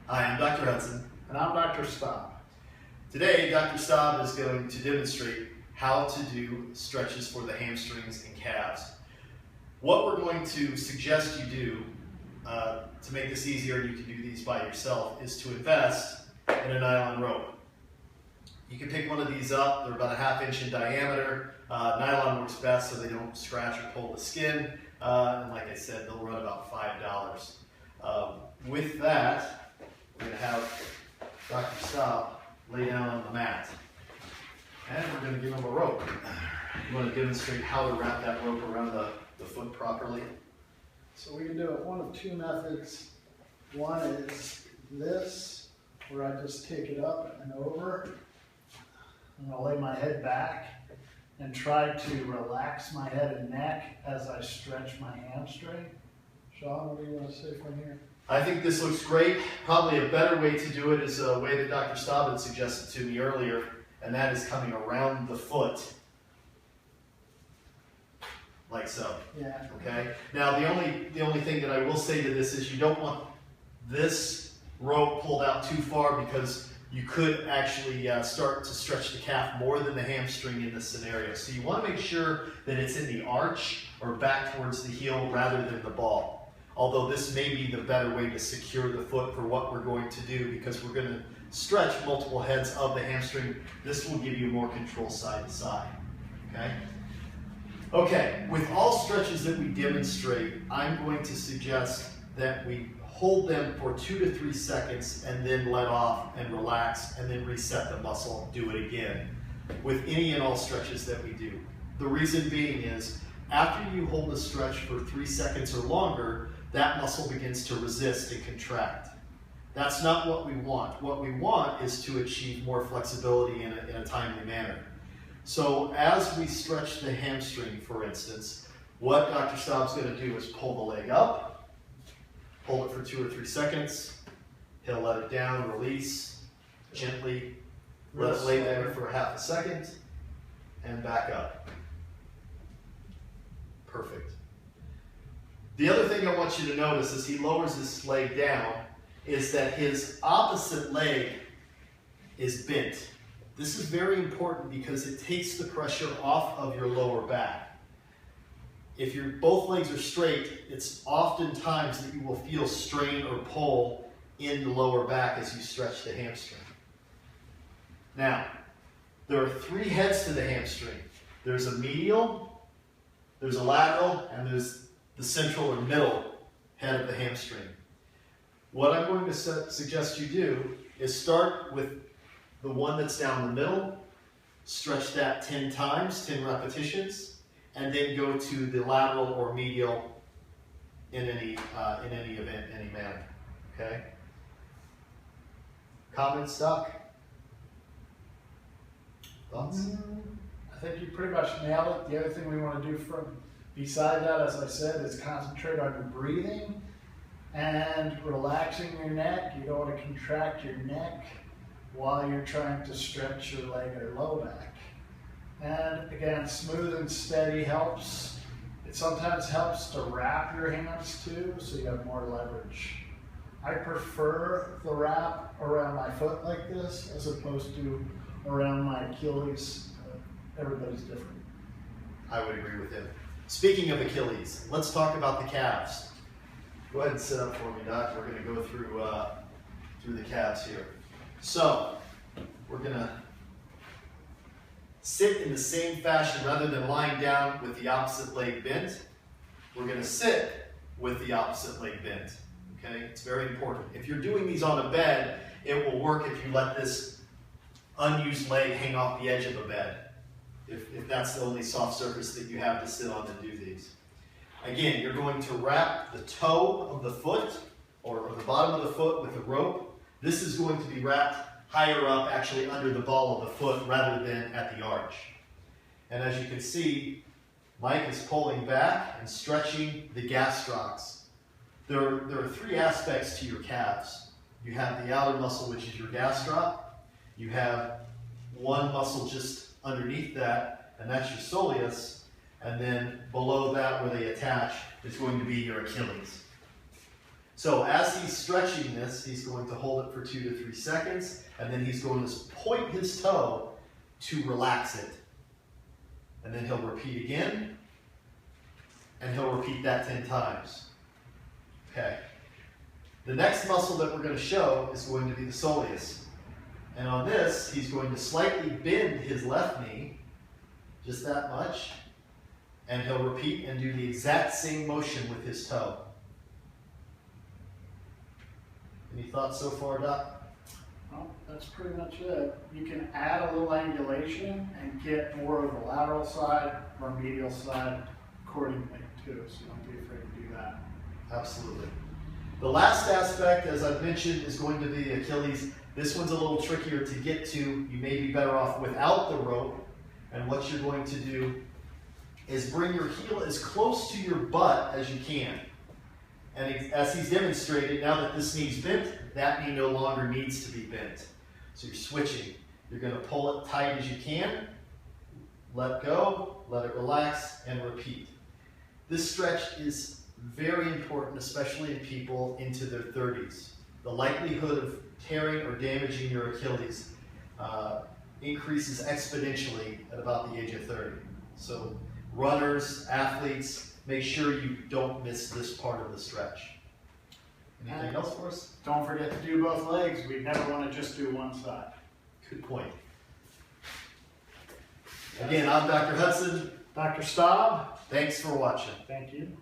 Hi, I'm Dr. Hudson. And I'm Dr. Staub. Today, Dr. Staub is going to demonstrate how to do stretches for the hamstrings and calves. What we're going to suggest you do to make this easier, and you can do these by yourself, is to invest in a nylon rope. You can pick one of these up. They're about a ½ inch in diameter. Nylon works best so they don't scratch or pull the skin. And like I said, they'll run about $5. With that, we're going to have Dr. Staub lay down on the mat. And we're going to give him a rope. You want to demonstrate how to wrap that rope around the foot properly? So we can do it one of two methods. One is this, where I just take it up and over. I'm going to lay my head back and try to relax my head and neck as I stretch my hamstring. Sean, what do you want to say from here? I think this looks great. Probably a better way to do it is a way that Dr. Staub had suggested to me earlier, and that is coming around the foot, like so. Yeah. Okay. Now the only thing that I will say to this is you don't want this rope pulled out too far, because you could actually start to stretch the calf more than the hamstring in this scenario. So you want to make sure that it's in the arch or back towards the heel rather than the ball. Although this may be the better way to secure the foot for what we're going to do, because we're going to stretch multiple heads of the hamstring. This will give you more control side to side. Okay? Okay, with all stretches that we demonstrate, I'm going to suggest that we hold them for 2 to 3 seconds and then let off and relax and then reset the muscle and do it again with any and all stretches that we do. The reason being is after you hold a stretch for 3 seconds or longer, that muscle begins to resist and contract. That's not what we want. What we want is to achieve more flexibility in a timely manner. So as we stretch the hamstring, for instance, what Dr. Staub's going to do is pull the leg up, hold it for 2 or 3 seconds, he'll let it down, release, gently let it lay there for ½ second, and back up. Perfect. The other thing I want you to notice as he lowers his leg down is that his opposite leg is bent. This is very important because it takes the pressure off of your lower back. If your both legs are straight, it's oftentimes that you will feel strain or pull in the lower back as you stretch the hamstring. Now, there are 3 heads to the hamstring. There's a medial, there's a lateral, and there's the central or middle head of the hamstring. What I'm going to suggest you do is start with the one that's down the middle, stretch that 10 times, 10 repetitions, and then go to the lateral or medial in any event, any manner. Okay? Comments, Doc? Thoughts? I think you pretty much nailed it. The other thing we want to do beside that, as I said, is concentrate on your breathing and relaxing your neck. You don't want to contract your neck while you're trying to stretch your leg or low back. And again, smooth and steady helps. It sometimes helps to wrap your hands too, so you have more leverage. I prefer the wrap around my foot like this as opposed to around my Achilles. Everybody's different. I would agree with him. Speaking of Achilles, let's talk about the calves. Go ahead and sit up for me, Doc. We're going to go through the calves here. So, we're going to sit in the same fashion rather than lying down with the opposite leg bent. We're going to sit with the opposite leg bent. Okay? It's very important. If you're doing these on a bed, it will work if you let this unused leg hang off the edge of a bed. If that's the only soft surface that you have to sit on to do these. Again, you're going to wrap the toe of the foot or the bottom of the foot with a rope. This is going to be wrapped higher up, actually under the ball of the foot rather than at the arch. And as you can see, Mike is pulling back and stretching the gastrocs. There are 3 aspects to your calves. You have the outer muscle, which is your gastroc. You have one muscle just underneath that, and that's your soleus, and then below that where they attach is going to be your Achilles. So as he's stretching this, he's going to hold it for 2 to 3 seconds, and then he's going to point his toe to relax it. And then he'll repeat again, and he'll repeat that 10 times. Okay. The next muscle that we're going to show is going to be the soleus. And on this, he's going to slightly bend his left knee, just that much, and he'll repeat and do the exact same motion with his toe. Any thoughts so far, Doc? Well, that's pretty much it. You can add a little angulation and get more of the lateral side or medial side accordingly too, so don't be afraid to do that. Absolutely. The last aspect, as I've mentioned, is going to be the Achilles. This one's a little trickier to get to. You may be better off without the rope. And what you're going to do is bring your heel as close to your butt as you can. And as he's demonstrated, now that this knee's bent, that knee no longer needs to be bent. So you're switching. You're going to pull it tight as you can, let go, let it relax, and repeat. This stretch is very important, especially in people into their 30s. The likelihood of tearing or damaging your Achilles increases exponentially at about the age of 30. So runners, athletes, make sure you don't miss this part of the stretch. Anything else for us? Don't forget to do both legs. We never want to just do one side. Good point. Again, I'm Dr. Hudson. Dr. Staub, Thanks for watching. thank you.